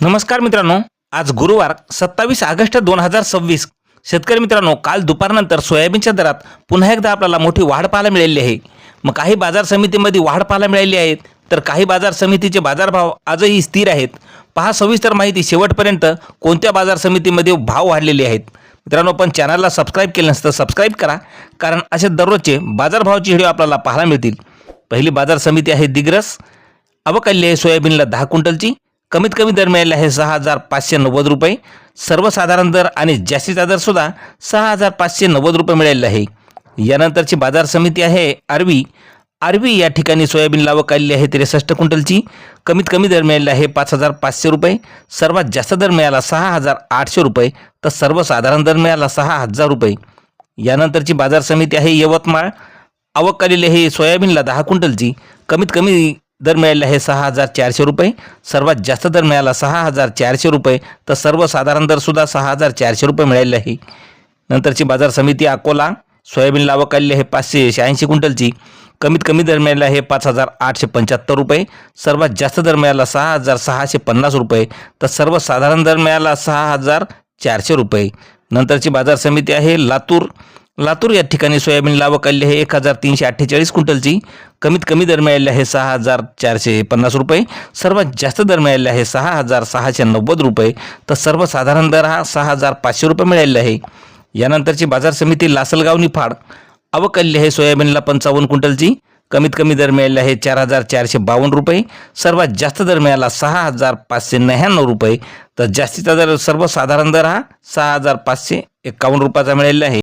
नमस्कार मित्रांनो, आज गुरुवार 27 ऑगस्ट 2026. शेतकरी मित्रांनो, काल दुपारनंतर सोयाबीनच्या दरात पुन्हा एकदा आपल्याला मोठी वाढ पाहायला मिळाली आहे. मग काही बाजार समितीमध्ये वाढ पाहायला मिळाली आहे, तर काही बाजार समितीचे बाजारभाव आजही स्थिर आहेत. पहा सविस्तर माहिती शेवटपर्यंत कोणत्या बाजार समितीमध्ये भाव वाढलेले आहेत. मित्रांनो, पण चॅनलला सबस्क्राईब केलं नसतं सबस्क्राईब करा, कारण असे दररोजचे बाजारभावाचे व्हिडिओ आपल्याला पाहायला मिळतील. पहिली बाजार समिती आहे दिग्रस. आवक आली आहे सोयाबीनला 10 क्विंटलची. कमीत कमी दर मिळाले आहे 6,590 रुपये. सर्वसाधारण दर आणि जास्तीचा दर सुद्धा 6,590 रुपये मिळालेला आहे. यानंतरची बाजार समिती आहे आरवी. या ठिकाणी सोयाबीन आवक आलेली आहे 63 क्विंटलची. कमीत कमी दर मिळालेला आहे 5,500 रुपये. सर्वात जास्त दर मिळाला 6,800 रुपये, तर सर्वसाधारण दर मिळाला 6,000 रुपये. यानंतरची बाजार समिती आहे यवतमाळ. आवक आलेली आहे सोयाबीनला 10 क्विंटलची. कमीत कमी दर मिळाले आहे 6,400 रुपये. सर्वात जास्त दर मिळाला 6,400 रुपये, तर सर्वसाधारण दरसुद्धा 6,400 रुपये मिळाले आहे. नंतरची बाजार समिती अकोला. सोयाबीन आवक आलेली आहे 586 क्विंटलची. कमीत कमी दर मिळाला आहे 5,875 रुपये. सर्वात जास्त दर मिळाला 6,650 रुपये, तर सर्वसाधारण दर मिळाला 6,400 रुपये. नंतरची बाजार समिती आहे लातूर. या ठिकाणी सोयाबीन आवक आलेली आहे 1,348 क्विंटलची. कमीत कमी दर मिळाले आहे 6,450 रुपये. सर्वात जास्त दर मिळाले आहे 6,690 रुपये, तर सर्वसाधारण दर हा 6,500 रुपये मिळालेला आहे. यानंतरची बाजार समिती लासलगाव निफाड. आवक आलेली आहे सोयाबीनला 55 क्विंटलची. कमीत कमी दर मिळाले आहे 4,452 रुपये. सर्वात जास्त दर मिळाला 6,599 रुपये, तर जास्तीचा दर सर्वसाधारण दर हा 6,551 रुपयाचा मिळालेला आहे.